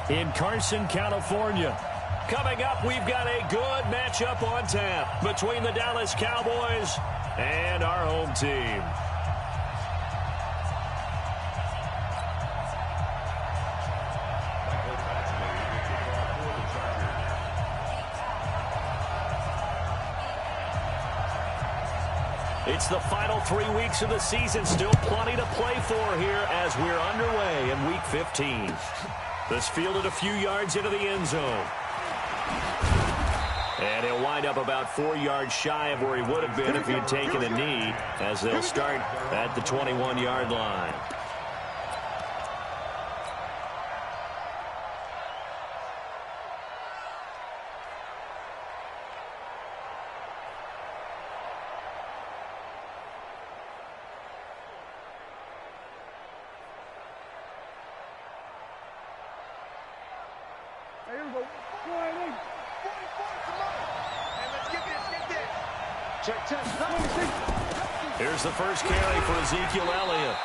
in Carson, California. Coming up, we've got a good matchup on tap between the Dallas Cowboys and our home team. It's the final 3 weeks of the season. Still plenty to play for here as we're underway in Week 15. This fielded a few yards into the end zone. And he'll wind up about 4 yards shy of where he would have been if he had taken a knee, as they'll start at the 21-yard line. Here's the first carry for Ezekiel Elliott.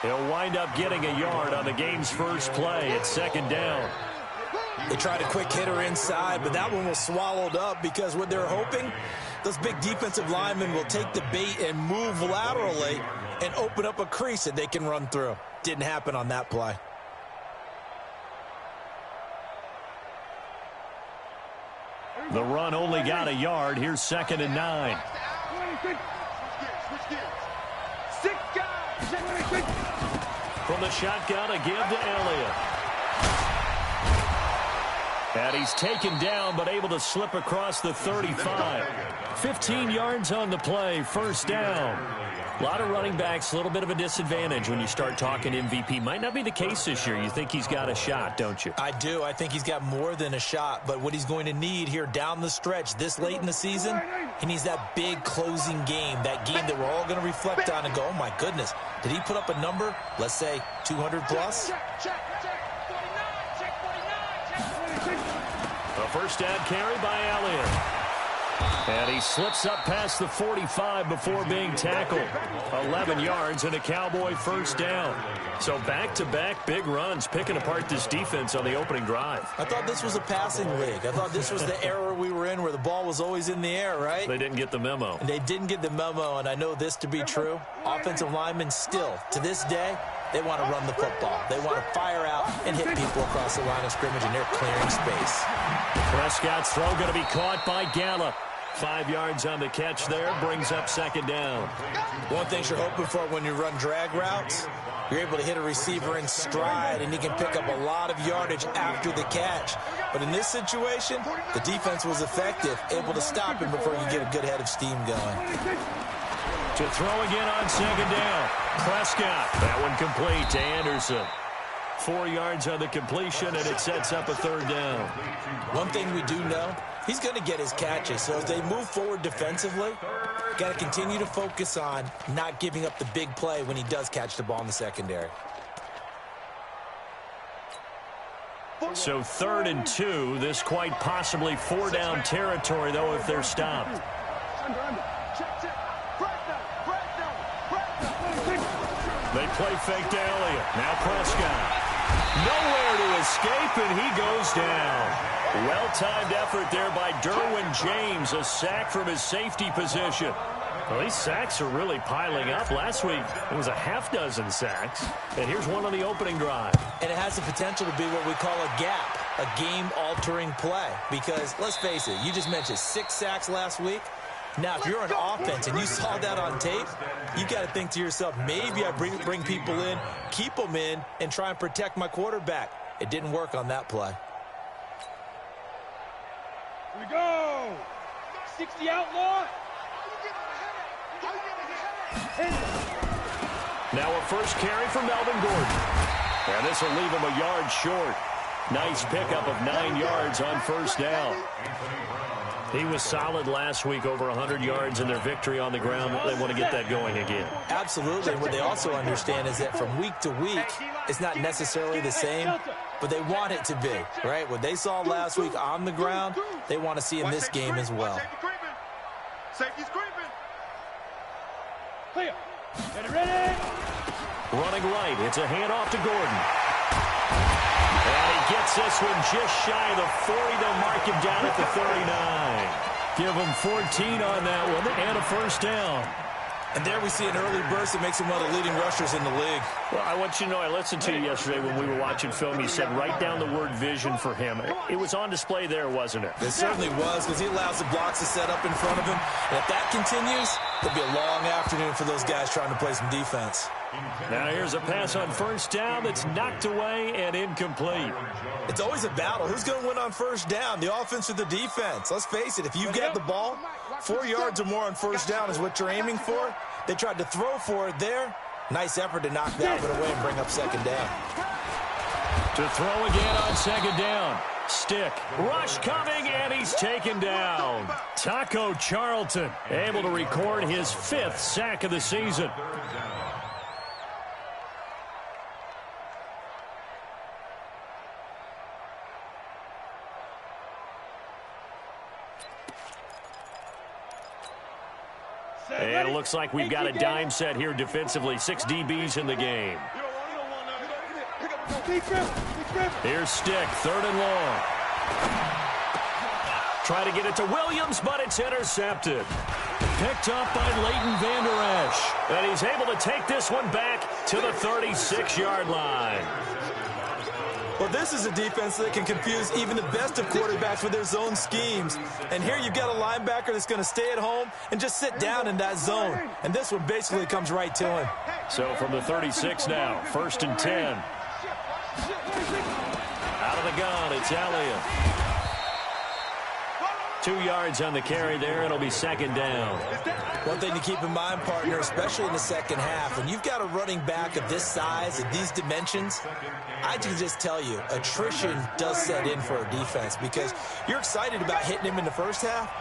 He'll wind up getting a yard on the game's first play. It's second down. They tried a quick hitter inside, but that one was swallowed up because what they're hoping, those big defensive linemen will take the bait and move laterally and open up a crease that they can run through. Didn't happen on that play. The run only got a yard. Here's 2nd and 9. From the shotgun, a give to Elliott. And he's taken down, but able to slip across the 35. 15 yards on the play, first down. A lot of running backs, a little bit of a disadvantage when you start talking MVP. Might not be the case this year. You think he's got a shot, don't you? I do. I think he's got more than a shot. But what he's going to need here down the stretch this late in the season, he needs that big closing game, that game that we're all going to reflect on and go, oh, my goodness, did he put up a number, let's say 200 plus? A first down carry by Elliott. And he slips up past the 45 before being tackled. 11 yards and a Cowboy first down. So back-to-back big runs, picking apart this defense on the opening drive. I thought this was a passing league. I thought this was the era we were in where the ball was always in the air, right? They didn't get the memo. And they didn't get the memo, and I know this to be true. Offensive linemen still, to this day, they want to run the football. They want to fire out and hit people across the line of scrimmage, and they're clearing space. Prescott's throw going to be caught by Gallup. 5 yards on the catch there, brings up second down. One thing you're hoping for when you run drag routes, you're able to hit a receiver in stride, and he can pick up a lot of yardage after the catch. But in this situation, the defense was effective, able to stop him before you get a good head of steam going. To throw again on second down. Prescott, that one complete to Anderson. 4 yards on the completion, and it sets up a third down. One thing we do know, he's going to get his catches. So as they move forward defensively, got to continue to focus on not giving up the big play when he does catch the ball in the secondary. So 3rd and 2. This quite possibly 4-down territory, though, if they're stopped. They play fake to Elliott. Now Prescott. Nowhere to escape, and he goes down. Well-timed effort there by Derwin James. A sack from his safety position. Well, these sacks are really piling up. Last week, it was a half-dozen sacks. And here's one on the opening drive. And it has the potential to be what we call a gap, a game-altering play. Because, let's face it, you just mentioned 6 sacks last week. Now, if you're an offense and you saw that on tape, you got to think to yourself, maybe I bring people in, keep them in, and try and protect my quarterback. It didn't work on that play. Here we go. 60 outlaw. Now a first carry for Melvin Gordon. And this will leave him a yard short. Nice pickup of 9 yards on first down. He was solid last week, over 100 yards in their victory on the ground. They want to get that going again. Absolutely. And what they also understand is that from week to week, it's not necessarily the same, but they want it to be, right? What they saw last week on the ground, they want to see in this game as well. Safety's creeping. Clear. Ready. Running right. It's a handoff to Gordon. And Gets this one just shy of the 40. They'll mark him down at the 39. Give him 14 on that one and a first down. And there we see an early burst that makes him one of the leading rushers in the league. Well, I want you to know, I listened to you yesterday when we were watching film. You said write down the word vision for him. It was on display there, wasn't it? It certainly was, because he allows the blocks to set up in front of him. And if that continues, it'll be a long afternoon for those guys trying to play some defense. Now here's a pass on first down that's knocked away and incomplete. It's always a battle. Who's going to win on first down, the offense or the defense? Let's face it, if you've got the ball, 4 yards or more on first down is what you're aiming for. They tried to throw for it there. Nice effort to knock that one away and bring up second down. To throw again on second down. Stick. Rush coming, and he's taken down. Taco Charlton able to record his 5th sack of the season. And it looks like we've got a dime set here defensively. 6 DBs in the game. Here's Stick, 3rd and long. Try to get it to Williams, but it's intercepted. Picked up by Leighton Vander Esch. And he's able to take this one back to the 36-yard line. Well, this is a defense that can confuse even the best of quarterbacks with their zone schemes. And here you've got a linebacker that's going to stay at home and just sit down in that zone. And this one basically comes right to him. So from the 36 now, 1st and 10. Out of the gun, it's Elliott. 2 yards on the carry there. It'll be second down. One thing to keep in mind, partner, especially in the second half, when you've got a running back of this size, of these dimensions, I can just tell you, attrition does set in for a defense because you're excited about hitting him in the first half.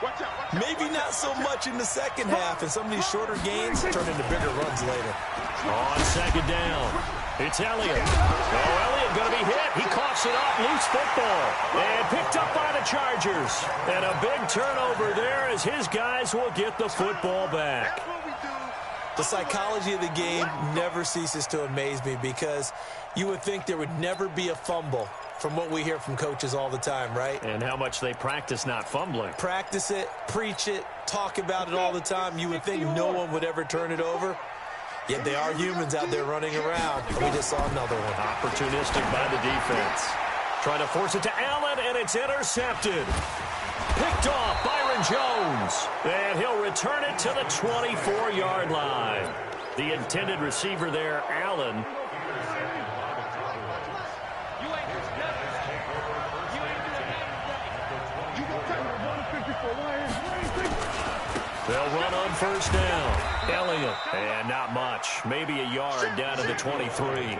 Maybe not so much in the second half, and some of these shorter gains turn into bigger runs later. On second down, it's Elliott. Oh, Elliott going to be hit. He coughs it up, loose football, and picked up by the Chargers. And a big turnover there as his guys will get the football back. The psychology of the game never ceases to amaze me because you would think there would never be a fumble from what we hear from coaches all the time, right? And how much they practice not fumbling. Practice it, preach it, talk about it all the time. You would think no one would ever turn it over. Yet they are humans out there running around. And we just saw another one. Opportunistic by the defense. Trying to force it to Allen, and it's intercepted. Picked off Byron Jones. And he'll return it to the 24-yard line. The intended receiver there, Allen. They'll run on first down. Elliott, and not much. Maybe a yard down to the 23.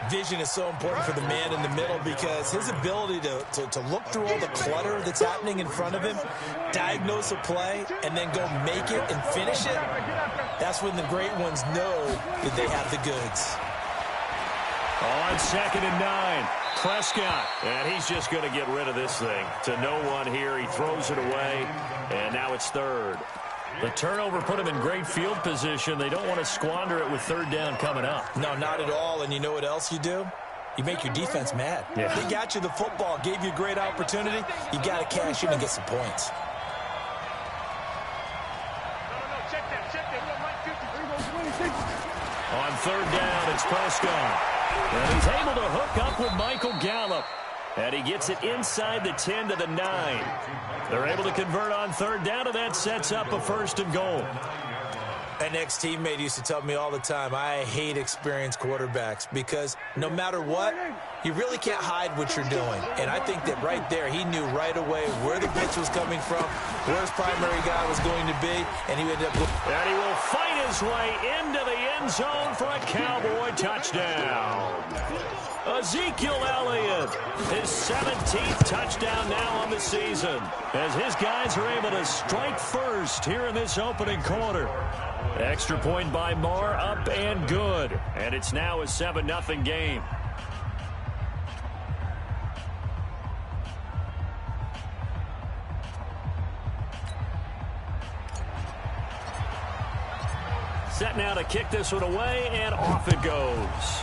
Vision is so important for the man in the middle because his ability to look through all the clutter that's happening in front of him, diagnose a play, and then go make it and finish it, that's when the great ones know that they have the goods. On 2nd and 9, Prescott, and he's just going to get rid of this thing. To no one here, he throws it away, and now it's 3rd. The turnover put him in great field position. They don't want to squander it with 3rd down coming up. No, not at all, and you know what else you do? You make your defense mad. Yeah. They got you the football, gave you a great opportunity. You got to cash in and get some points. On 3rd down, it's Prescott. And he's able to hook up with Michael Gallup. And he gets it inside the 10 to the 9. They're able to convert on 3rd down, and that sets up a 1st and goal. An ex-teammate used to tell me all the time, I hate experienced quarterbacks because no matter what, you really can't hide what you're doing. And I think that right there, he knew right away where the blitz was coming from, where his primary guy was going to be, and he ended up... And he will fight his way into the end zone for a Cowboy touchdown. Ezekiel Elliott, his 17th touchdown now on the season, as his guys are able to strike first here in this opening quarter. Extra point by Moore, up and good. And it's now a 7-0 game. Set now to kick this one away, and off it goes.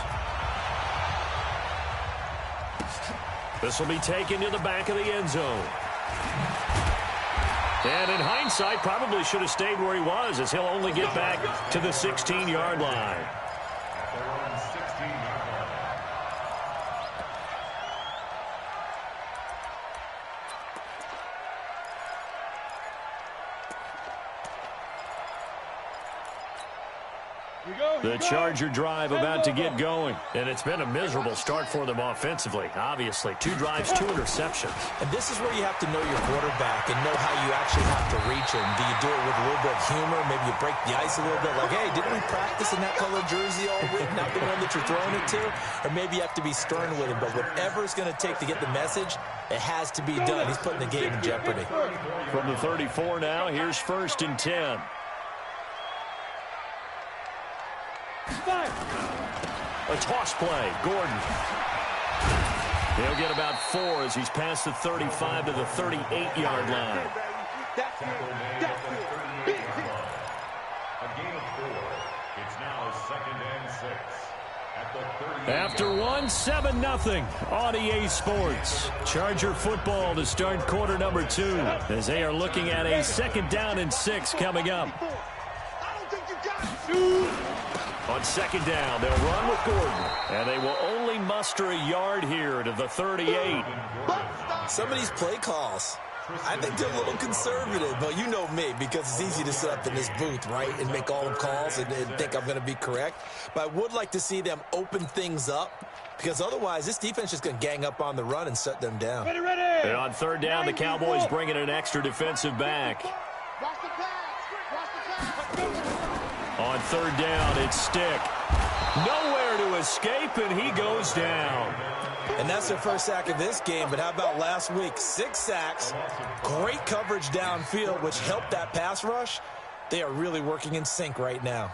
This will be taken to the back of the end zone. And in hindsight, probably should have stayed where he was, as he'll only get back to the 16-yard line. The Charger drive about to get going. And it's been a miserable start for them offensively. Obviously, 2 drives, 2 interceptions. And this is where you have to know your quarterback and know how you actually have to reach him. Do you do it with a little bit of humor? Maybe you break the ice a little bit. Like, hey, didn't we practice in that color jersey all week? Not the one that you're throwing it to? Or maybe you have to be stern with him. But whatever it's going to take to get the message, it has to be done. He's putting the game in jeopardy. From the 34 now, here's 1st and 10. A toss play, Gordon. He'll get about 4 as he's past the 35 to the 38-yard line. That's it. A gain of 4. It's now 2nd and 6. At the 30. After 1, 7-0 on EA Sports. Charger football to start quarter number 2 as they are looking at a 2nd down and 6 coming up. I don't think you got it. On 2nd down, they'll run with Gordon. And they will only muster a yard here to the 38. Some of these play calls, I think they're a little conservative. But you know me, because it's easy to sit up in this booth, right, and make all the calls and think I'm going to be correct. But I would like to see them open things up, because otherwise this defense is going to gang up on the run and shut them down. Ready, ready. And on 3rd down, the Cowboys bring in an extra defensive back. Watch the pass. Watch the pass. On 3rd down, it's Stick. Nowhere to escape, and he goes down. And that's their first sack of this game, but how about last week? 6 sacks, great coverage downfield, which helped that pass rush. They are really working in sync right now.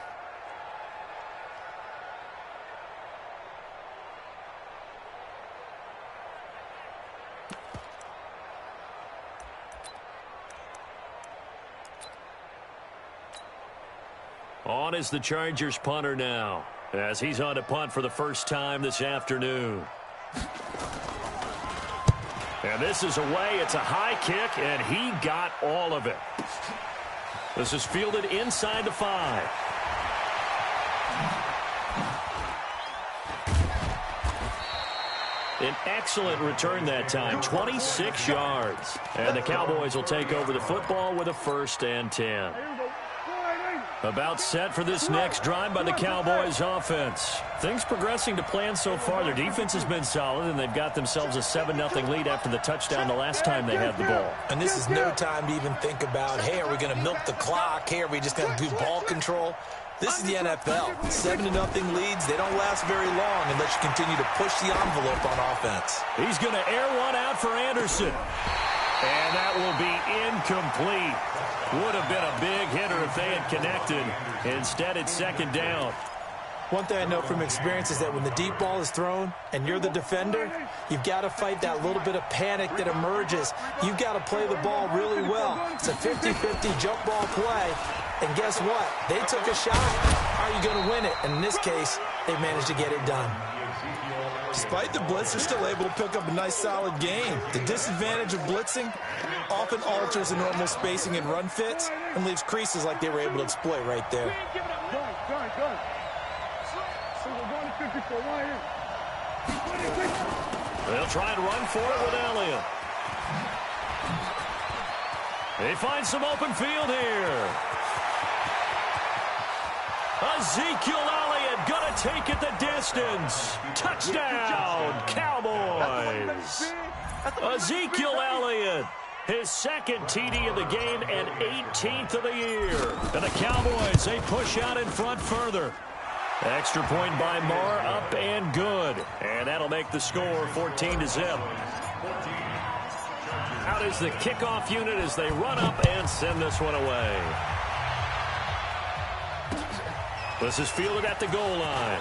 On is the Chargers punter now, as he's on to punt for the first time this afternoon. And this is away. It's a high kick, and he got all of it. This is fielded inside the 5. An excellent return that time, 26 yards. And the Cowboys will take over the football with a 1st and 10. About set for this next drive by the Cowboys offense. Things progressing to plan so far. Their defense has been solid, and they've got themselves a 7-0 lead after the touchdown the last time they had the ball. And this is no time to even think about, hey, are we going to milk the clock? Hey, are we just going to do ball control? This is the NFL. 7-0 leads, they don't last very long unless you continue to push the envelope on offense. He's going to air one out for Anderson. And that will be incomplete. Would have been a big hitter if they had connected. Instead, it's 2nd down. One thing I know from experience is that when the deep ball is thrown and you're the defender, you've got to fight that little bit of panic that emerges. You've got to play the ball really well. It's a 50-50 jump ball play. And guess what? They took a shot. How are you going to win it? And in this case, they managed to get it done. Despite the blitz, they're still able to pick up a nice, solid game. The disadvantage of blitzing often alters the normal spacing and run fits and leaves creases like they were able to exploit right there. Gun. So we're going to 54. They'll try and run for it with Elliott. They find some open field here. Ezekiel Elliott going to take it the distance. Touchdown, Cowboys. Ezekiel Elliott, his 2nd TD of the game and 18th of the year. And the Cowboys, they push out in front further. Extra point by Marr, up and good. And that'll make the score 14-0. Out is the kickoff unit as they run up and send this one away. This is fielded at the goal line.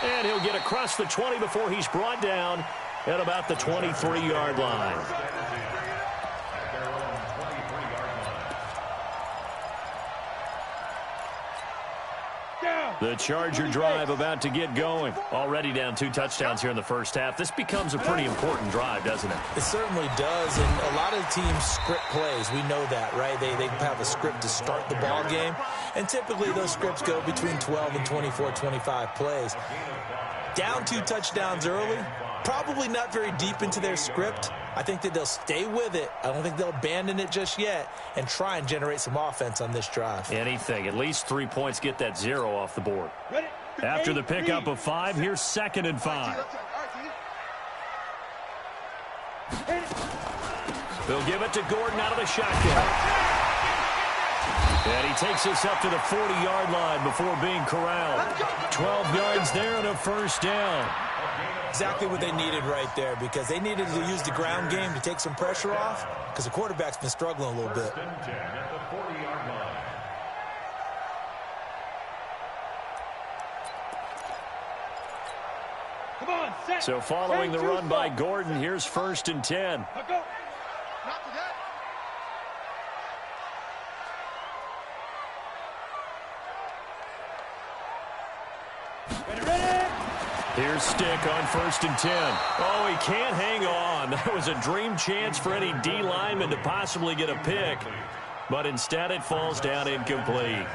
And he'll get across the 20 before he's brought down at about the 23-yard line. Down. The Charger drive about to get going. Already down 2 touchdowns here in the first half. This becomes a pretty important drive, doesn't it? It certainly does, and a lot of teams script plays. We know that, right? They have a script to start the ball game, and typically those scripts go between 12 and 24, 25 plays. Down 2 touchdowns early, probably not very deep into their script. I think that they'll stay with it. I don't think they'll abandon it just yet and try and generate some offense on this drive. Anything. At least 3 points, get that 0 off the board. After the pickup of 5, here's 2nd and 5. They'll give it to Gordon out of the shotgun. And he takes us up to the 40-yard line before being corralled. 12 yards there and a first down. Exactly what they needed right there, because they needed to use the ground game to take some pressure off, because the quarterback's been struggling a little bit. Come on, set. So following the run by Gordon, here's 1st and 10. Here's Stick on 1st and 10. Oh, he can't hang on. That was a dream chance for any D lineman to possibly get a pick. But instead it falls down incomplete.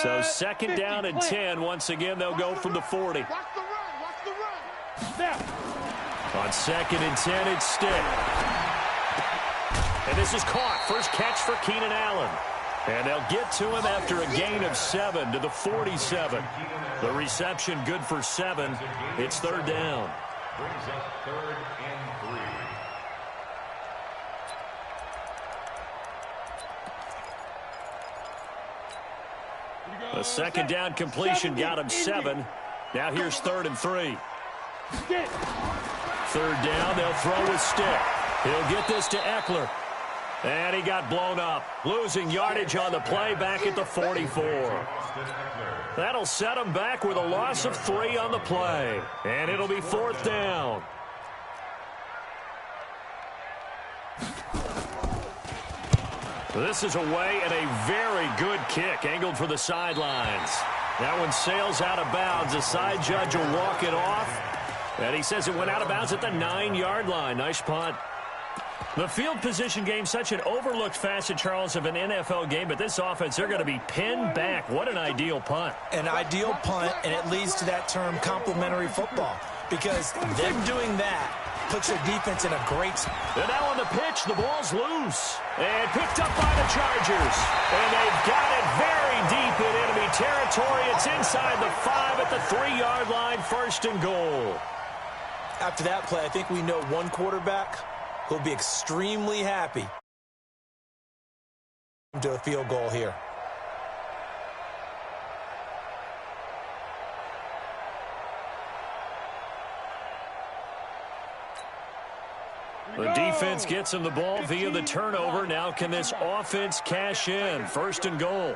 So 2nd down and 10. Once again, they'll go from the 40. On 2nd and 10, it's Stick. And this is caught. First catch for Keenan Allen. And they'll get to him after a gain of 7 to the 47. The reception good for 7. It's 3rd down. Brings up 3rd and 3. A 2nd down completion got him 7. Now here's 3rd and 3. 3rd down, they'll throw with Stick. He'll get this to Eckler. And he got blown up. Losing yardage on the play back at the 44. That'll set him back with a loss of 3 on the play. And it'll be 4th down. This is away and a very good kick angled for the sidelines. That one sails out of bounds. The side judge will walk it off. And he says it went out of bounds at the 9-yard line. Nice punt. The field position game, such an overlooked facet, Charles, of an NFL game, but this offense, they're going to be pinned back. What an ideal punt. An ideal punt, and it leads to that term complementary football, because them doing that puts their defense in a great spot. And now on the pitch, the ball's loose and picked up by the Chargers. And they've got it very deep in enemy territory. It's inside the 5 at the 3-yard line, 1st and goal. After that play, I think we know one quarterback who'll be extremely happy to a field goal here. The defense gets him the ball via the turnover. Now can this offense cash in? 1st and goal.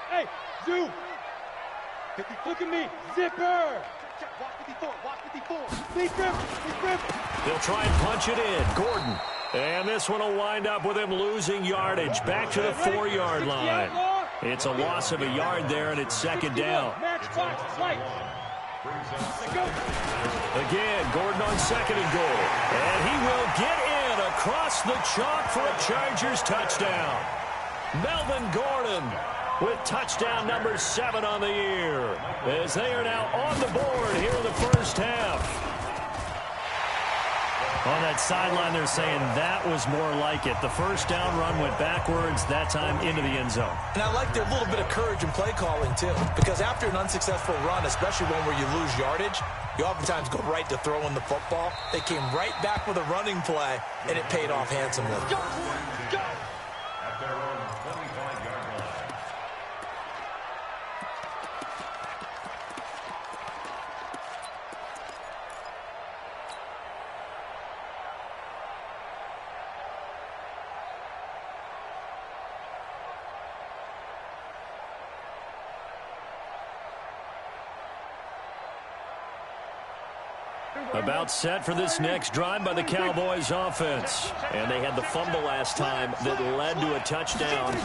Hey, Zoo. Look at me. Zipper. Watch 54. They'll try and punch it in. Gordon. And this one will wind up with him losing yardage. Back to the 4-yard line. It's a loss of a yard there, and it's 2nd down. Again, Gordon on 2nd and goal. And he will get in across the chalk for a Chargers touchdown. Melvin Gordon with touchdown number 7 on the year, as they are now on the board here in the first half. On that sideline, they're saying that was more like it. The first down run went backwards, that time into the end zone. And I like their little bit of courage in play calling, too, because after an unsuccessful run, especially one where you lose yardage, you oftentimes go right to throwing the football. They came right back with a running play, and it paid off handsomely. Go. At their own 25-yard line. About set for this next drive by the Cowboys offense. And they had the fumble last time that led to a touchdown.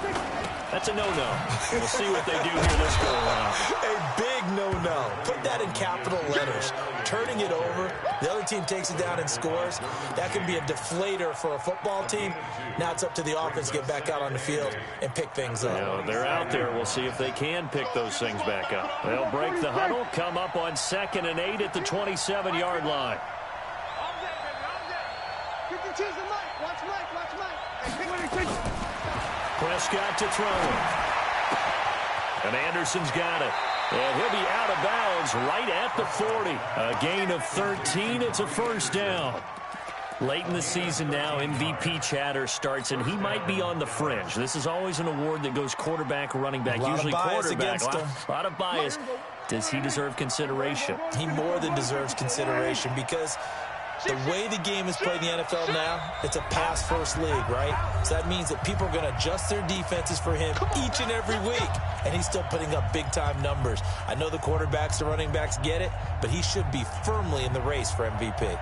That's a no-no. We'll see what they do here this go around. A big no-no. Put that in capital letters. Turning it over, the other team takes it down and scores. That can be a deflator for a football team. Now it's up to the offense to get back out on the field and pick things up. Yeah, they're out there. We'll see if they can pick those things back up. They'll break the huddle, come up on 2nd and 8 at the 27-yard line. Prescott to throw it. And Anderson's got it. And he'll be out of bounds right at the 40. A gain of 13. It's a first down. Late in the season now, MVP chatter starts, and he might be on the fringe. This is always an award that goes quarterback, running back, usually quarterback. A lot of bias. Does he deserve consideration? He more than deserves consideration because the way the game is played in the NFL now, it's a pass-first league, right? So that means that people are going to adjust their defenses for him each and every week, and he's still putting up big-time numbers. I know the quarterbacks, the running backs get it, but he should be firmly in the race for MVP.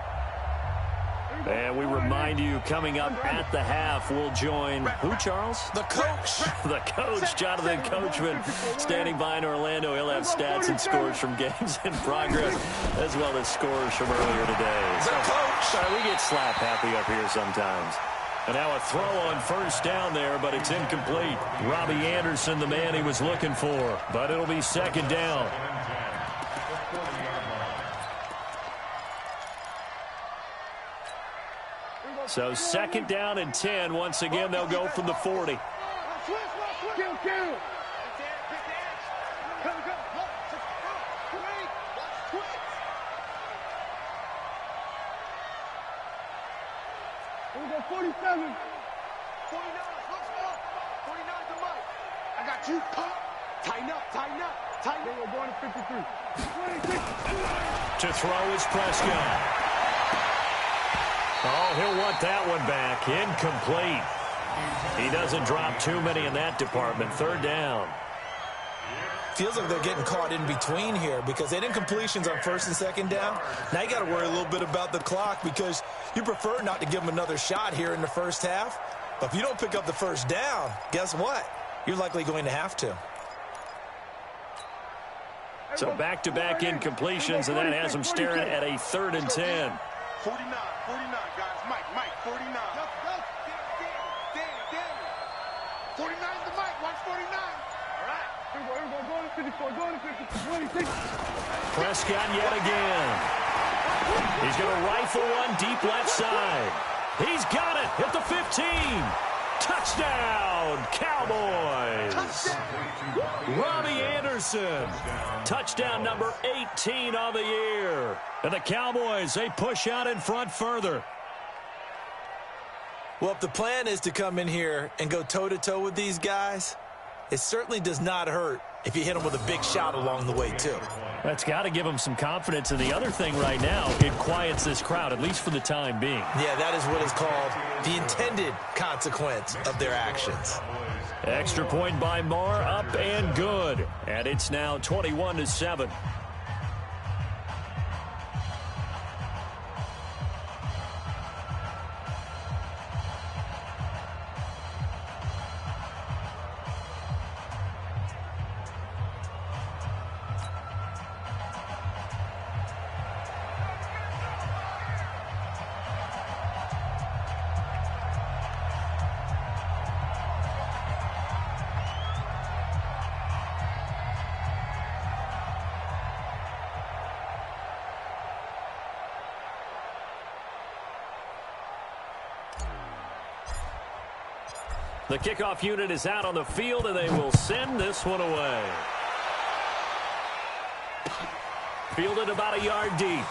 And we remind you, coming up at the half, we'll join who, Charles? The coach. The coach, Jonathan Coachman, standing by in Orlando. He'll have stats and scores from games in progress, as well as scores from earlier today. The coach. Sorry, we get slap happy up here sometimes. And now a throw on first down there, but it's incomplete. Robbie Anderson, the man he was looking for, but it'll be 2nd down. So 2nd down and 10. Once again, they'll go from the 40. Here we go, 47. 49. Let's go. 49 to Mike. I got you. Tighten up, tighten up, tighten up. We're going to 53. 26. To throw is Prescott. Oh, he'll want that one back. Incomplete. He doesn't drop too many in that department. 3rd down. Feels like they're getting caught in between here because they had incompletions on 1st and 2nd down. Now you got to worry a little bit about the clock because you prefer not to give them another shot here in the first half. But if you don't pick up the first down, guess what? You're likely going to have to. So back-to-back incompletions, and that has them staring at a 3rd and 10. 49, guys. Mike, 49. Damn. 49 to Mike, watch 49. All right. Here we go, going to 54, going to 56. Prescott yet again. He's going to rifle one deep left side. He's got it at the 15. Touchdown, Cowboys. Touchdown. Robbie Anderson. Touchdown number 18 on the year. And the Cowboys, they push out in front further. Well, if the plan is to come in here and go toe-to-toe with these guys, it certainly does not hurt if you hit them with a big shot along the way, too. That's got to give them some confidence. And the other thing right now, it quiets this crowd, at least for the time being. Yeah, that is what is called the intended consequence of their actions. Extra point by Marr, up and good. And it's now 21-7. The kickoff unit is out on the field, and they will send this one away. Fielded about a yard deep.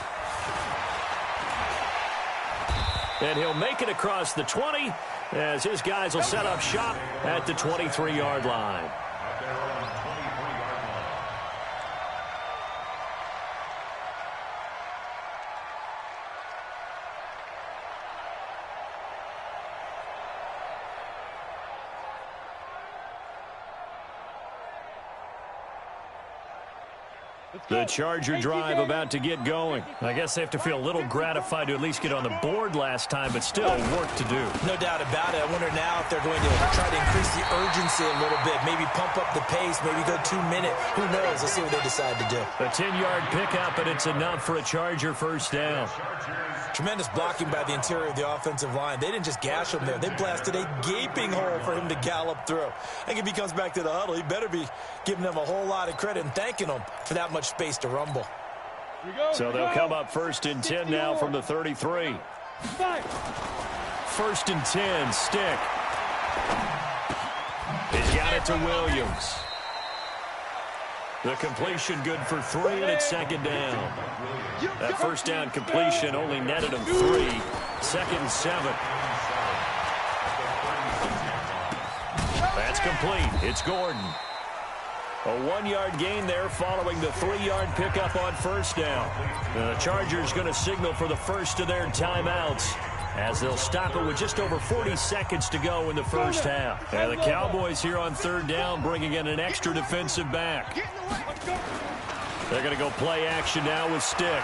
And he'll make it across the 20 as his guys will set up shop at the 23-yard line. The Charger drive about to get going. I guess they have to feel a little gratified to at least get on the board last time, but still work to do. No doubt about it. I wonder now if they're going to try to increase the urgency a little bit, maybe pump up the pace, maybe go 2 minute. Who knows? Let's see what they decide to do. A 10-yard pickup, and it's enough for a Charger first down. Tremendous blocking by the interior of the offensive line. They didn't just gash him there. They blasted a gaping hole for him to gallop through. I think if he comes back to the huddle, he better be giving them a whole lot of credit and thanking them for that much space to rumble. So they'll come up first and 10 now from the 33. First and 10, Stick. He's got it to Williams. The completion good for 3, and it's second down. That first down completion only netted him 3. Second and 7. That's complete. It's Gordon. A 1-yard gain there following the 3-yard pickup on first down. The Chargers going to signal for the first of their timeouts as they'll stop it with just over 40 seconds to go in the first half. And the Cowboys here on third down bringing in an extra defensive back. They're going to go play action now with Stick.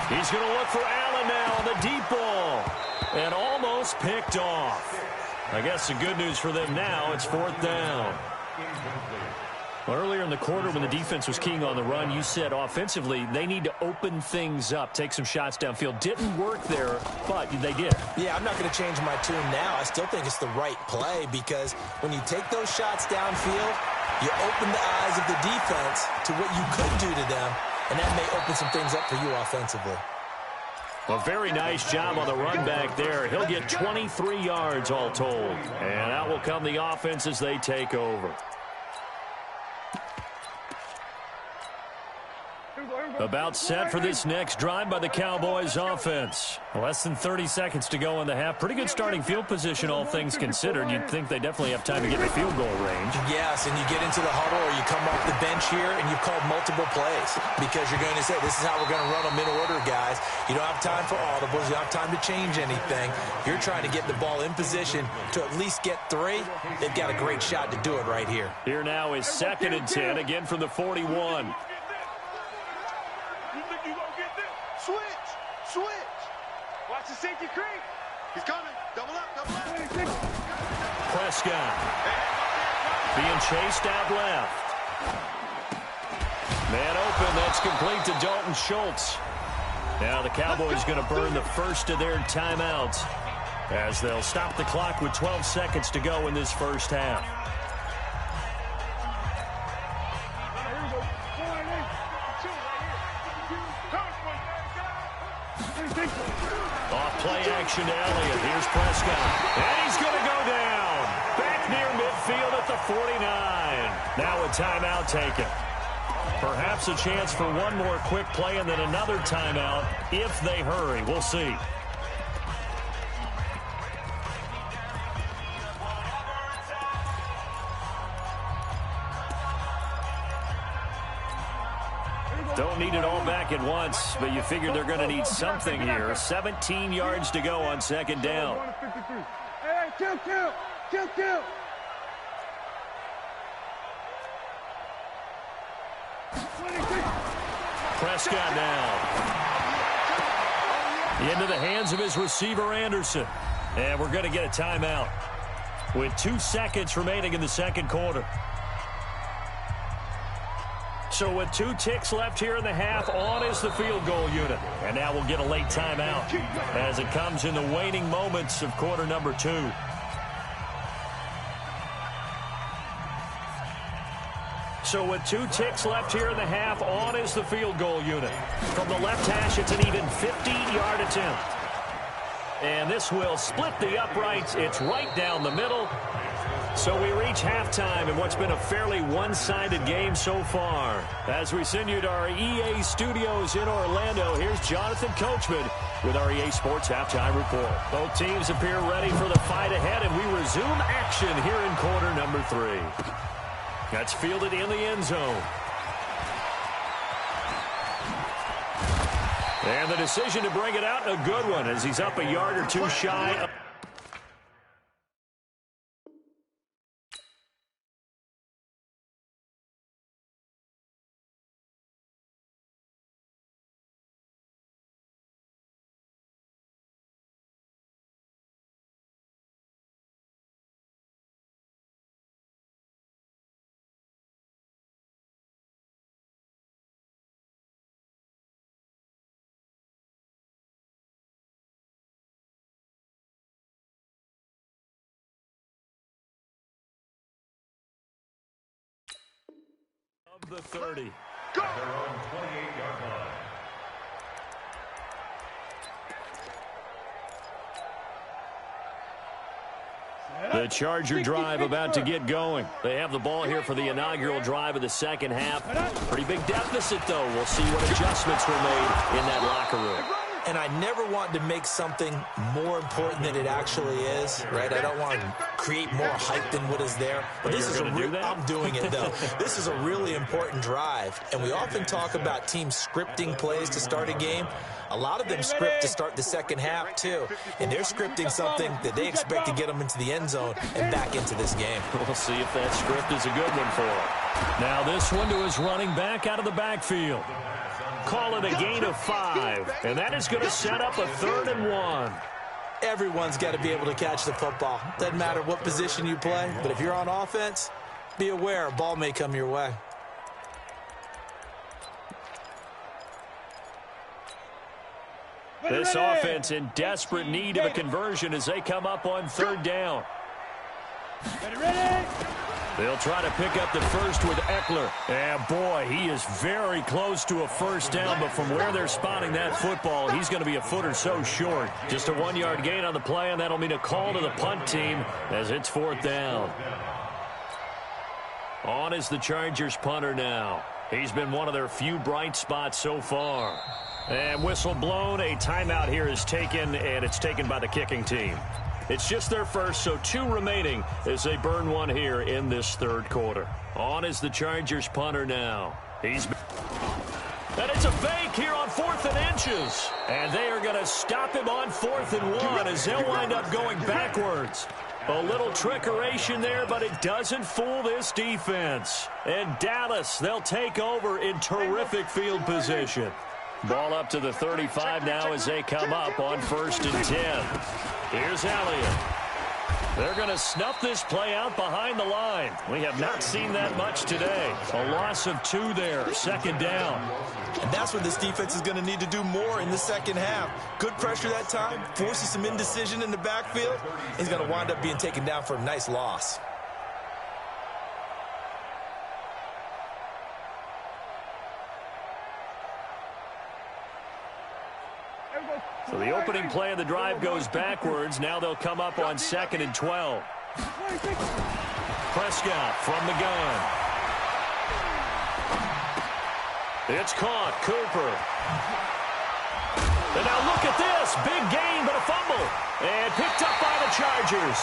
He's going to look for Allen now on the deep ball. And almost picked off. I guess the good news for them now, it's fourth down. Well, earlier in the quarter when the defense was keying on the run, you said offensively they need to open things up, take some shots downfield. Didn't work there, but they did. Yeah, I'm not going to change my tune now. I still think it's the right play because when you take those shots downfield, you open the eyes of the defense to what you could do to them, and that may open some things up for you offensively. A very nice job on the run back there. He'll get 23 yards all told. And out will come the offense as they take over. About set for this next drive by the Cowboys offense. Less than 30 seconds to go in the half. Pretty good starting field position, all things considered. You'd think they definitely have time to get in the field goal range. Yes, and you get into the huddle or you come off the bench here and you've called multiple plays because you're going to say, this is how we're going to run them in order, guys. You don't have time for audibles. You don't have time to change anything. You're trying to get the ball in position to at least get 3. They've got a great shot to do it right here. Here now is second and 10, again from the 41. Switch. Watch the safety creep. He's coming. Double up. Prescott. Being chased out left. Man open. That's complete to Dalton Schultz. Now the Cowboys going to burn the first of their timeouts as they'll stop the clock with 12 seconds to go in this first half. Off play action to Elliott. Here's Prescott. And he's going to go down. Back near midfield at the 49. Now a timeout taken. Perhaps a chance for one more quick play and then another timeout if they hurry. We'll see. Don't need it all back at once, but you figure they're going to need something here. 17 yards to go on second down. Hey, kill. Prescott now. Into the hands of his receiver, Anderson. And we're going to get a timeout with 2 seconds remaining in the second quarter. So with 2 ticks left here in the half, on is the field goal unit. And now we'll get a late timeout as it comes in the waning moments of quarter number 2. So with 2 ticks left here in the half, on is the field goal unit. From the left hash, it's an even 50-yard attempt. And this will split the uprights. It's right down the middle. So we reach halftime in what's been a fairly one-sided game so far. As we send you to our EA studios in Orlando, here's Jonathan Coachman with our EA Sports Halftime Report. Both teams appear ready for the fight ahead, and we resume action here in quarter number 3. That's fielded in the end zone. And the decision to bring it out, a good one, as he's up a yard or 2 shy. Of the 30. At their own 28-yard line. The Charger drive about to get going. They have the ball here for the inaugural drive of the second half. Pretty big deficit, though. We'll see what adjustments were made in that locker room. And I never want to make something more important than it actually is, right? I don't want to create more hype than what is there. But this is I'm doing it, though. This is a really important drive. And we often talk about teams scripting plays to start a game. A lot of them script to start the second half, too. And they're scripting something that they expect to get them into the end zone and back into this game. We'll see if that script is a good one for them. Now this one to his running back out of the backfield. Call it a gain of 5, and that is going to set up a 3rd and 1. Everyone's got to be able to catch the football. Doesn't matter what position you play, but if you're on offense, be aware a ball may come your way. This offense in desperate need of a conversion as they come up on 3rd down. They'll try to pick up the first with Eckler. And, boy, he is very close to a first down, but from where they're spotting that football, he's going to be a foot or so short. Just a 1-yard gain on the play, and that'll mean a call to the punt team as it's 4th down. On is the Chargers punter now. He's been one of their few bright spots so far. And whistle blown, a timeout here is taken, and it's taken by the kicking team. It's just their first, so 2 remaining as they burn one here in this 3rd quarter. On is the Chargers punter now. And it's a fake here on 4th and inches. And they are going to stop him on 4th and 1 as they'll wind up going backwards. A little trickeration there, but it doesn't fool this defense. And Dallas, they'll take over in terrific field position. Ball up to the 35 now as they come up on 1st and 10. Here's Elliott. They're going to snuff this play out behind the line. We have not seen that much today. A loss of 2 there, 2nd down. And that's what this defense is going to need to do more in the second half. Good pressure that time, forces some indecision in the backfield. He's going to wind up being taken down for a nice loss. So the opening play of the drive goes backwards. Now they'll come up on 2nd and 12. Prescott from the gun. It's caught. Cooper. And now look at this. Big gain, but a fumble. And picked up by the Chargers.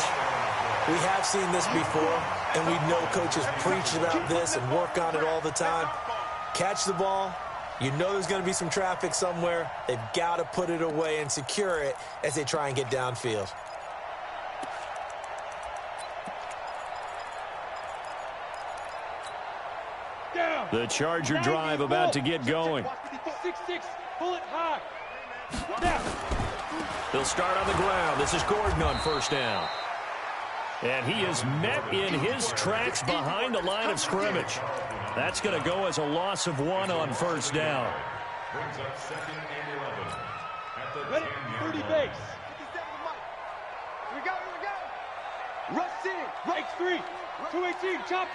We have seen this before, and we know coaches preach about this and work on it all the time. Catch the ball. You know there's going to be some traffic somewhere. They've got to put it away and secure it as they try and get downfield. The Charger drive about to get going. 6-6, pull it high. They'll start on the ground. This is Gordon on 1st down. And he is met in his tracks behind the line of scrimmage. That's going to go as a loss of 1 on 1st down. Brings up 2nd and 11 at the 30 10-yard base. line. We got it. Rush in. Right 3. 218. Chop it.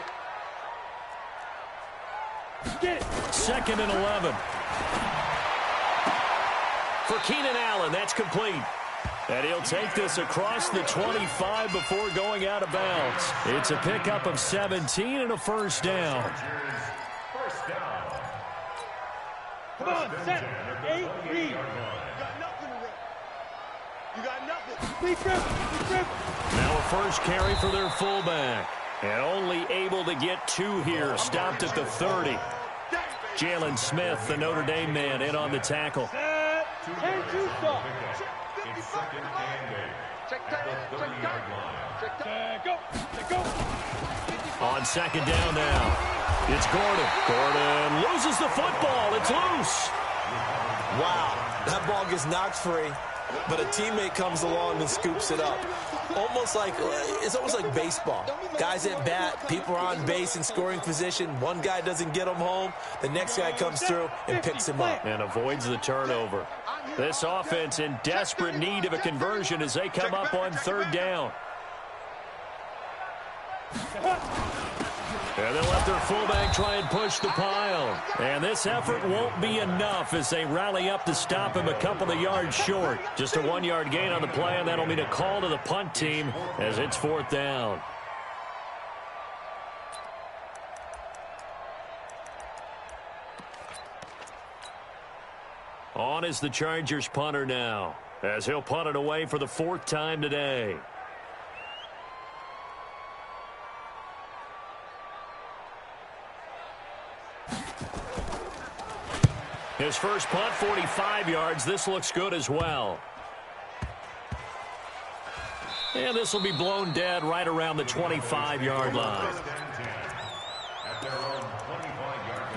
Get it. 2nd and 11. For Keenan Allen, that's complete. And he'll take this across the 25 before going out of bounds. It's a pickup of 17 and a 1st down. First down. Come on, set. 8, read. You got nothing to run. You got nothing. Be careful. Now a first carry for their fullback. And only able to get 2 here. Stopped at the 30. Jalen Smith, the Notre Dame man, in on the tackle. 10-2 stop. It's 2nd and 8 at the 30-yard line. Go. On 2nd down now. It's Gordon. Gordon loses the football. It's loose. Wow, that ball gets knocked free, but a teammate comes along and scoops it up. It's almost like baseball. Guys at bat, people are on base in scoring position. One guy doesn't get him home. The next guy comes through and picks him up. And avoids the turnover. This offense in desperate need of a conversion as they come up on 3rd down. And they'll let their fullback try and push the pile. And this effort won't be enough as they rally up to stop him a couple of yards short. Just a 1-yard gain on the play, and that'll mean a call to the punt team as it's 4th down. On is the Chargers punter now, as he'll punt it away for the 4th time today. His first punt, 45 yards. This looks good as well. And this will be blown dead right around the 25-yard line. At their own 25-yard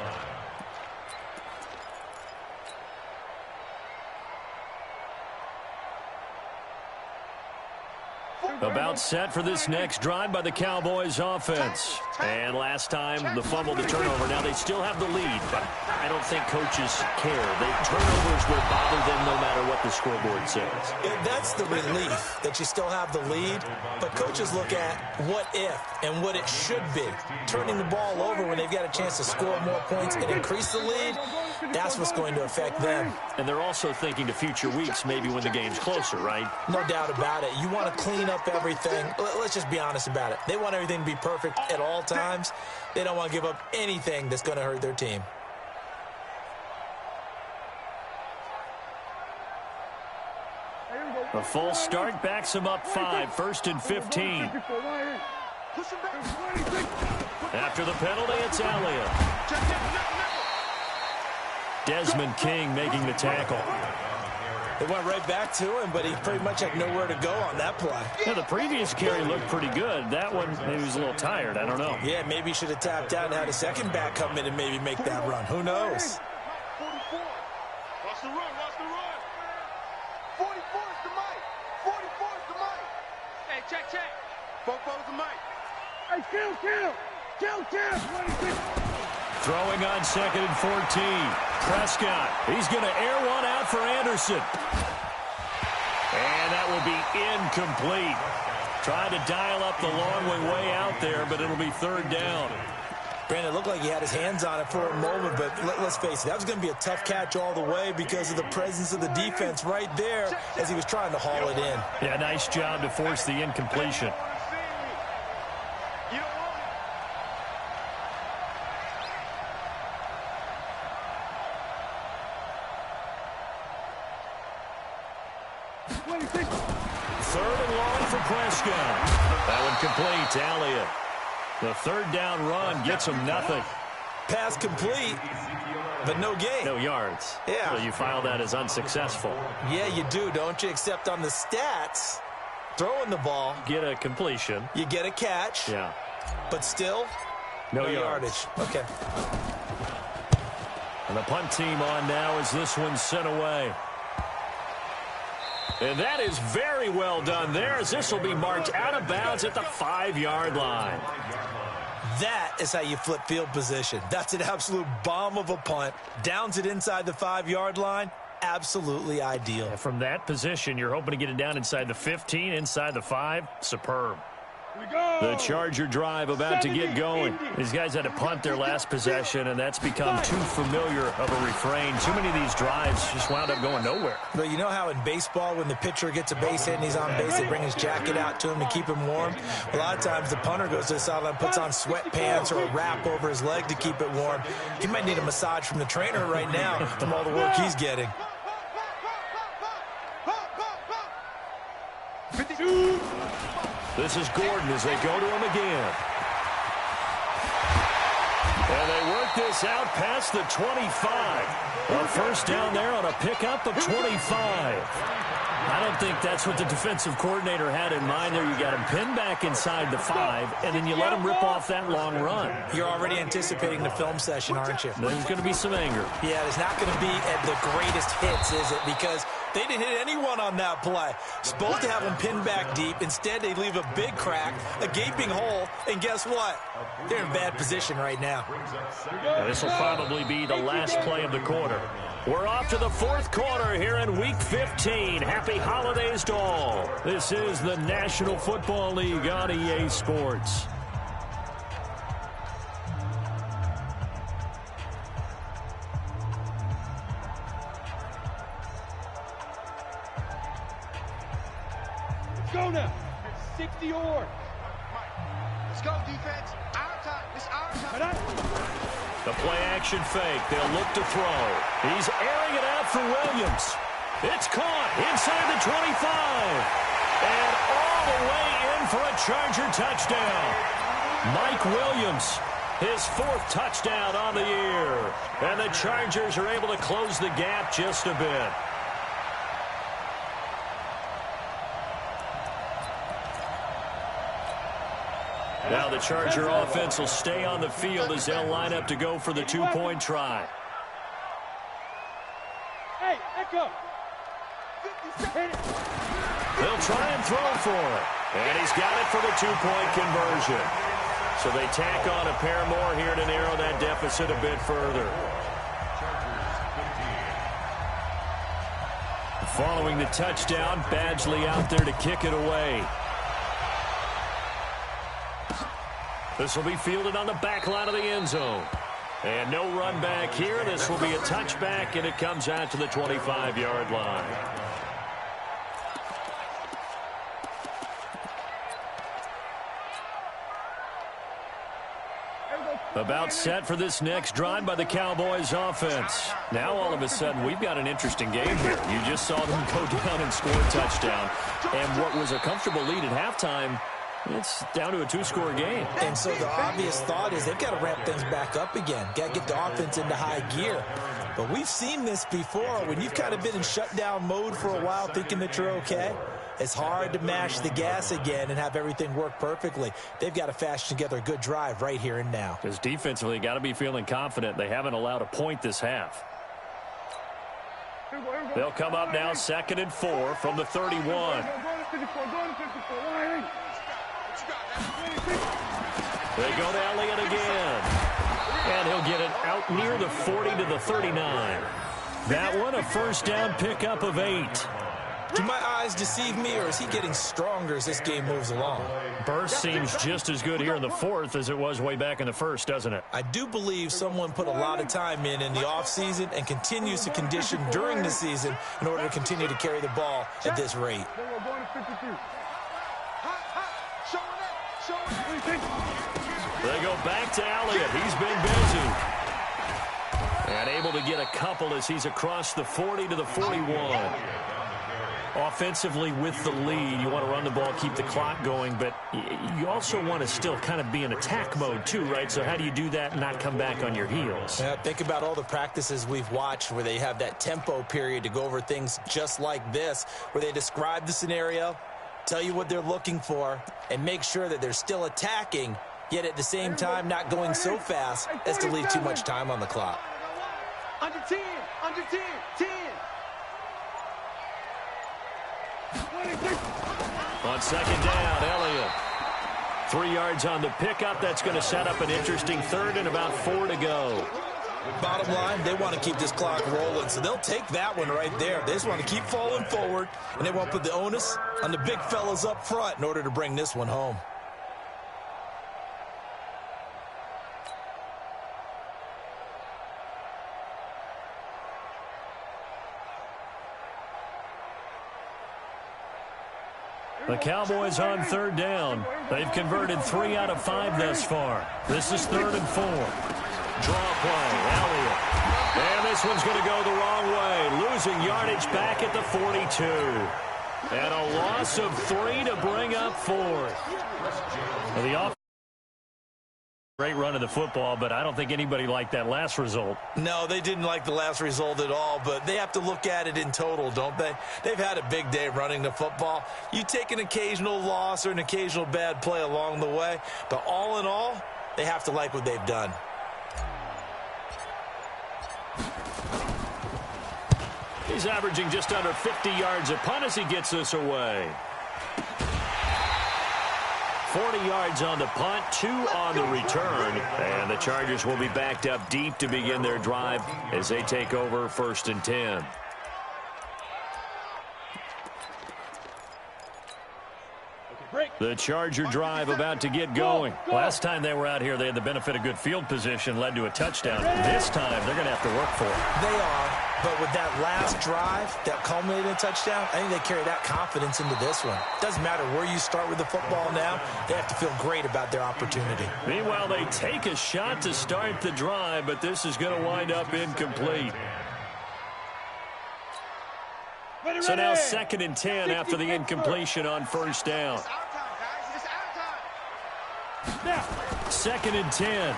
line. About set for this next drive by the Cowboys offense. And last time, the fumble, the turnover. Now they still have the lead, but I don't think coaches care. Turnovers will bother them no matter what the scoreboard says. That's the relief, that you still have the lead. But coaches look at what if and what it should be. Turning the ball over when they've got a chance to score more points and increase the lead, that's what's going to affect them. And they're also thinking to future weeks, maybe when the game's closer, right? No doubt about it. You want to clean up everything. Let's just be honest about it. They want everything to be perfect at all times. They don't want to give up anything that's going to hurt their team. A false start backs him up 5, 1st and 15. After the penalty, it's Elliott. Desmond King making the tackle. They went right back to him, but he pretty much had nowhere to go on that play. Yeah, the previous carry looked pretty good. That one, maybe he was a little tired. I don't know. Yeah, maybe he should have tapped out and had a second back come in and maybe make that run. Who knows? 44. Watch the run. Watch the run. 44 is the mic. 44 is the mic. Hey, check. 44 is the mic. Hey, kill. 26. Throwing on 2nd and 14. Prescott. He's going to air one out for Anderson. And that will be incomplete. Trying to dial up the long way out there, but it'll be 3rd down. Brandon, it looked like he had his hands on it for a moment, but let's face it, that was going to be a tough catch all the way because of the presence of the defense right there as he was trying to haul it in. Yeah, nice job to force the incompletion. Third and long for Prescott. That one complete to Elliott. The 3rd down run gets him nothing. Pass complete, but no gain. No yards. Yeah. So you file that as unsuccessful. Yeah, you do, don't you? Except on the stats, throwing the ball. Get a completion. You get a catch. Yeah. But still, no yardage. Okay. And the punt team on now as this one's sent away. And that is very well done there as this will be marked out of bounds at the 5-yard line. That is how you flip field position. That's an absolute bomb of a punt. Downs it inside the 5-yard line. Absolutely ideal. And from that position, you're hoping to get it down inside the 15, inside the 5. Superb. The Charger drive about to get going. These guys had to punt their last possession, and that's become too familiar of a refrain. Too many of these drives just wound up going nowhere. But you know how in baseball, when the pitcher gets a base hit and he's on base, they bring his jacket out to him to keep him warm? A lot of times the punter goes to the sideline, puts on sweatpants or a wrap over his leg to keep it warm. He might need a massage from the trainer right now from all the work he's getting. 52. This is Gordon as they go to him again. And they work this out past the 25. A first down there on a pickup of 25. I don't think that's what the defensive coordinator had in mind there. You got him pinned back inside the 5, and then you let him rip off that long run. You're already anticipating the film session, aren't you? There's going to be some anger. Yeah, there's not going to be at the greatest hits, is it? Because they didn't hit anyone on that play. Supposed to have them pinned back deep. Instead, they leave a big crack, a gaping hole, and guess what? They're in bad position right now. This will probably be the last play of the quarter. We're off to the 4th quarter here in Week 15. Happy holidays to all. This is the National Football League on EA Sports. Let's go now. 60 or. Let's go, defense. Our time. It's our time. The play action fake. They'll look to throw. He's airing it out for Williams. It's caught inside the 25. And all the way in for a Charger touchdown. Mike Williams, his 4th touchdown on the year. And the Chargers are able to close the gap just a bit. Now the Charger offense will stay on the field as they'll line up to go for the 2-point try. Hey, Echo. They'll try and throw for it. And he's got it for the 2-point conversion. So they tack on a pair more here to narrow that deficit a bit further. Following the touchdown, Badgley out there to kick it away. This will be fielded on the back line of the end zone. And no run back here. This will be a touchback, and it comes out to the 25-yard line. About set for this next drive by the Cowboys offense. Now all of a sudden we've got an interesting game here. You just saw them go down and score a touchdown. And what was a comfortable lead at halftime, it's down to a 2-score game. And so the obvious thought is they've got to ramp things back up again. Got to get the offense into high gear. But we've seen this before. When you've kind of been in shutdown mode for a while thinking that you're okay, it's hard to mash the gas again and have everything work perfectly. They've got to fashion together a good drive right here and now. Because defensively, got to be feeling confident. They haven't allowed a point this half. They'll come up now 2nd and 4 from the 31. They go to Elliott again. And he'll get it out near the 40 to the 39. That one a first down pickup of 8. Do my eyes deceive me, or is he getting stronger as this game moves along? Burst seems just as good here in the 4th as it was way back in the 1st, doesn't it? I do believe someone put a lot of time in the offseason and continues to condition during the season in order to continue to carry the ball at this rate. They go back to Elliott. He's been busy. And able to get a couple as he's across the 40 to the 41. Offensively with the lead, you want to run the ball, keep the clock going, but you also want to still kind of be in attack mode too, right? So how do you do that and not come back on your heels? Yeah, think about all the practices we've watched where they have that tempo period to go over things just like this, where they describe the scenario, tell you what they're looking for, and make sure that they're still attacking, yet at the same time not going so fast as to leave too much time on the clock. Under 10, 10. On 2nd down, Elliott. 3 yards on the pickup. That's going to set up an interesting 3rd and about 4 to go. Bottom line, they want to keep this clock rolling, so they'll take that one right there. They just want to keep falling forward, and they want to put the onus on the big fellas up front in order to bring this one home. The Cowboys on 3rd down. They've converted 3 out of 5 thus far. This is 3rd and 4. Draw play, Elliott. And this one's going to go the wrong way. Losing yardage back at the 42. And a loss of 3 to bring up 4th. The offense. Great run of the football, but I don't think anybody liked that last result. No, they didn't like the last result at all, but they have to look at it in total, don't they? They've had a big day running the football. You take an occasional loss or an occasional bad play along the way, but all in all, they have to like what they've done. He's averaging just under 50 yards a punt as he gets this away. 40 yards on the punt, 2 on the return. And the Chargers will be backed up deep to begin their drive as they take over 1st and 10. Okay, break. The Charger drive about to get going. Last time they were out here, they had the benefit of good field position, led to a touchdown. This time, they're going to have to work for it. They are, but with that last drive that culminated in a touchdown, I think they carry that confidence into this one. Doesn't matter where you start with the football now, they have to feel great about their opportunity. Meanwhile, they take a shot to start the drive, but this is going to wind up incomplete. So now 2nd and 10 after the incompletion on first down. 2nd and 10.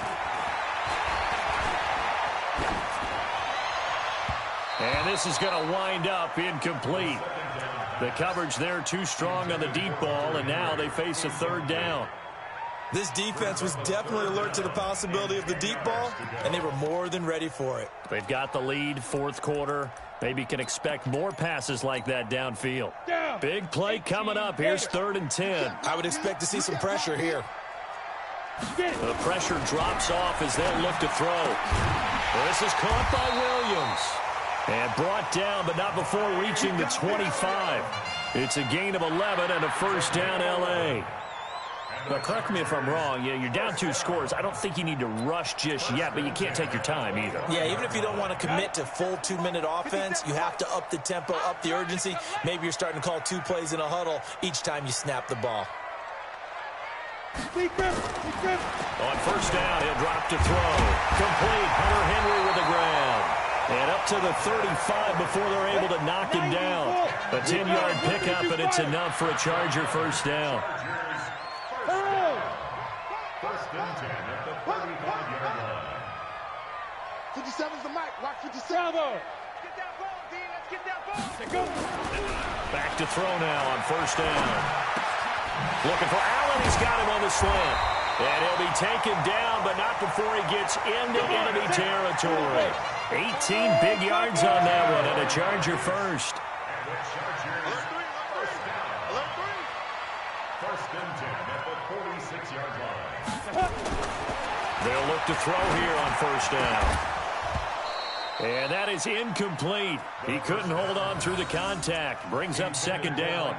And this is going to wind up incomplete. The coverage there too strong on the deep ball, and now they face a 3rd down. This defense was definitely alert to the possibility of the deep ball, and they were more than ready for it. They've got the lead, 4th quarter. Maybe can expect more passes like that downfield. Big play coming up. Here's 3rd and 10. I would expect to see some pressure here. The pressure drops off as they'll look to throw. This is caught by Williams. And brought down, but not before reaching the 25. It's a gain of 11 and a 1st down L.A. Now, correct me if I'm wrong. Yeah, you're down 2 scores. I don't think you need to rush just yet, but you can't take your time either. Yeah, even if you don't want to commit to full 2-minute offense, you have to up the tempo, up the urgency. Maybe you're starting to call 2 plays in a huddle each time you snap the ball. On first down, he'll drop to throw. Complete. Hunter Henry with the grab. And up to the 35 before they're able to knock him down. A 10-yard pickup, and it's enough for a Charger 1st down. 1st and 10 at the 35-yard line. 57's the mic. Watch 57. Get that ball, D. Let's get that ball. Back to throw now on 1st down. Looking for Allen. He's got him on the slant. And he'll be taken down, but not before he gets into enemy territory. 18 big yards on that one, and a Charger 1st. And the Chargers, 1st down. 1st and 10 at the 46-yard line. They'll look to throw here on 1st down. And that is incomplete. He couldn't hold on through the contact. Brings up 2nd down.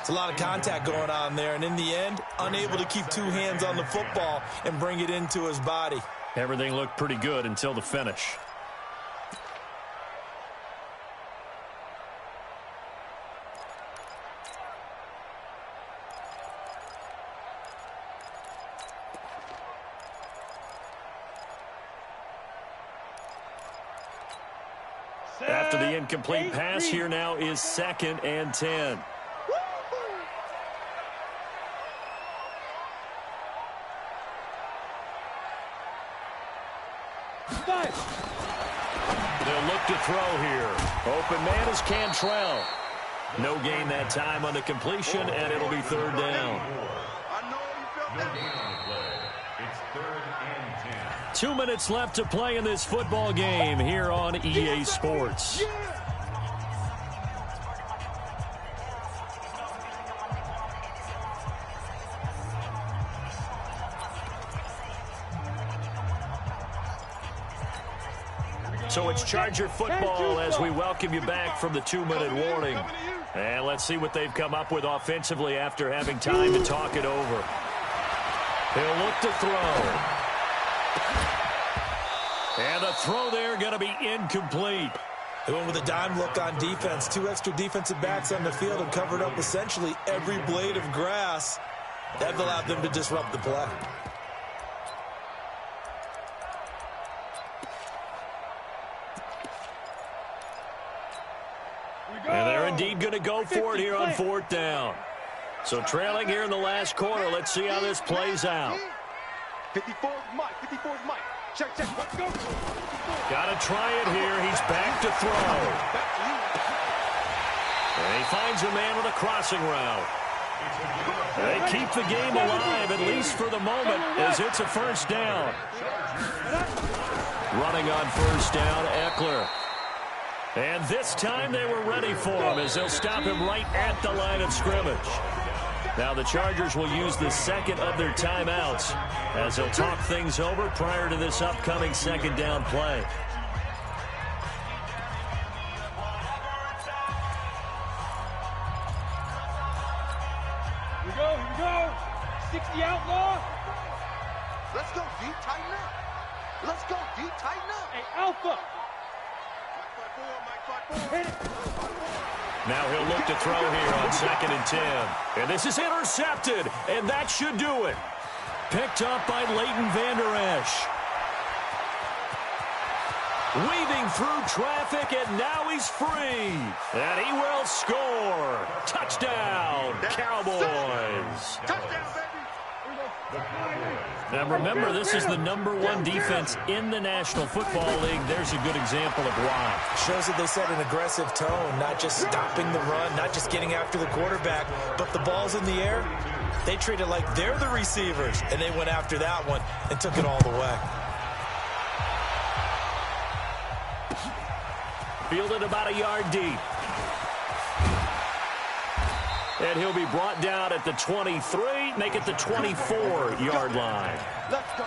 It's a lot of contact going on there, and in the end, unable to keep 2 hands on the football and bring it into his body. Everything looked pretty good until the finish. After the incomplete pass, here now is 2nd and 10. They'll look to throw here. Open man is Cantrell. No gain that time on the completion, and it'll be 3rd down. No gain on the play. It's 3rd and 10. 2 minutes left to play in this football game here on EA Sports. So it's Charger football as we welcome you back from the 2-minute warning. And let's see what they've come up with offensively after having time to talk it over. He'll look to throw. And the throw there going to be incomplete. They went with a dime look on defense. 2 extra defensive backs on the field and covered up essentially every blade of grass. That allowed them to disrupt the play. And they're indeed going to go for it here on 4th down. So trailing here in the last quarter. Let's see how this plays out. 54's Mike. 54's Mike. Check. Let's go. Got to try it here. He's back to throw. And he finds a man with a crossing route. They keep the game alive, at least for the moment, as it's a 1st down. Running on 1st down, Eckler. And this time they were ready for him as they'll stop him right at the line of scrimmage. Now the Chargers will use the 2nd of their timeouts as they'll talk things over prior to this upcoming 2nd down play. Here we go. Let's go, D. Tighten up. Let's go, D. Tighten up. Hey, Alpha. Now he'll look to throw here on 2nd and 10. And this is intercepted, and that should do it. Picked up by Leighton Vander Esch. Weaving through traffic, and now he's free. And he will score. Touchdown, Cowboys. Touchdown, baby. Now remember, this is the #1 defense in the National Football League. There's a good example of why. Shows that they set an aggressive tone, not just stopping the run, not just getting after the quarterback, but the ball's in the air. They treat it like they're the receivers, and they went after that one and took it all the way. Fielded about a yard deep. And he'll be brought down at the 23, make it the 24-yard line. Let's go.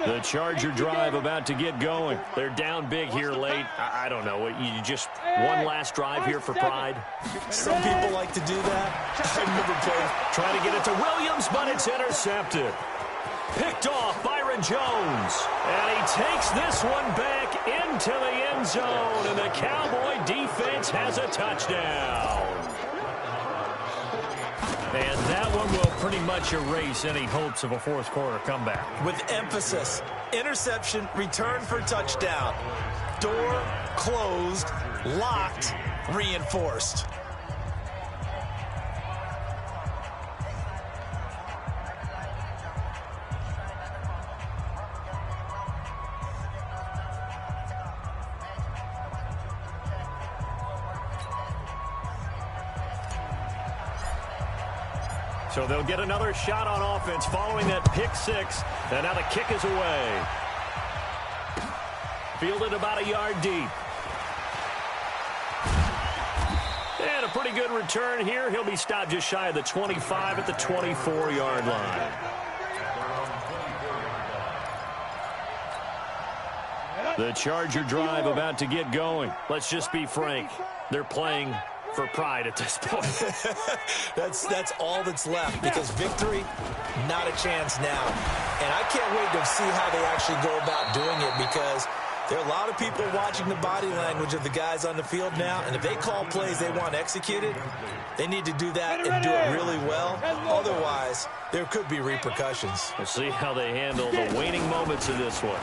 The Charger drive about to get going. They're down big here late. I don't know. You just one last drive here for pride? Some people like to do that. I remember trying to get it to Williams, but it's intercepted. Picked off Byron Jones. And he takes this one back into the end zone. And the Cowboy defense has a touchdown. And that one will pretty much erase any hopes of a fourth quarter comeback. With emphasis, interception, return for touchdown. Door closed, locked, reinforced. So they'll get another shot on offense following that pick six. And now the kick is away. Fielded about a yard deep. And a pretty good return here. He'll be stopped just shy of the 25 at the 24-yard line. The Charger drive about to get going. Let's just be frank. They're playing for pride at this point. That's all that's left, because victory, not a chance now. And I can't wait to see how they actually go about doing it, because there are a lot of people watching the body language of the guys on the field now, and if they call plays they want executed, they need to do that and do it really well. Otherwise, there could be repercussions. We'll see how they handle the waning moments of this one.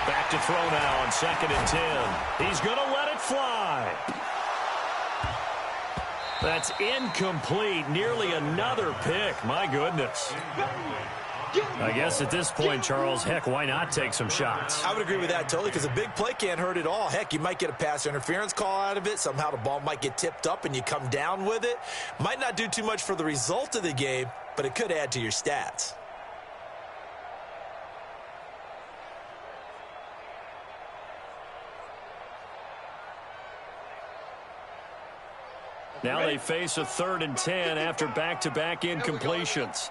Back to throw now on 2nd and 10. He's going to let it fly. That's incomplete. Nearly another pick. My goodness. I guess at this point, Charles, heck, why not take some shots? I would agree with that totally, because a big play can't hurt at all. Heck, you might get a pass interference call out of it. Somehow the ball might get tipped up and you come down with it. Might not do too much for the result of the game, but it could add to your stats. Now they face a 3rd and 10 after back-to-back incompletions.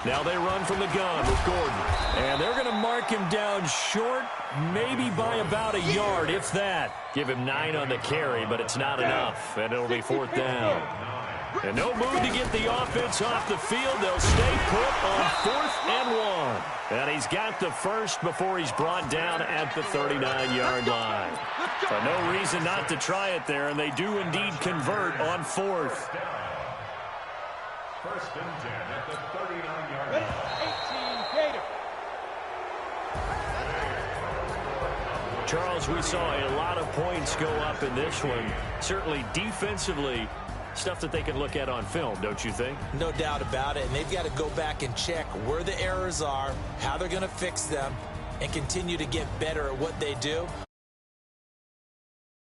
Now they run from the gun with Gordon. And they're going to mark him down short, maybe by about a yard, if that. Give him 9 on the carry, but it's not enough, and it'll be 4th down. And no move to get the offense off the field. They'll stay put on 4th and 1. And he's got the first before he's brought down at the 39-yard line. So no reason not to try it there, and they do indeed convert on 4th. 1st and 10 at the 39-yard line. 18 Gator. Charles, we saw a lot of points go up in this one. Certainly defensively, stuff that they can look at on film, don't you think? No doubt about it. And they've got to go back and check where the errors are, how they're going to fix them, and continue to get better at what they do.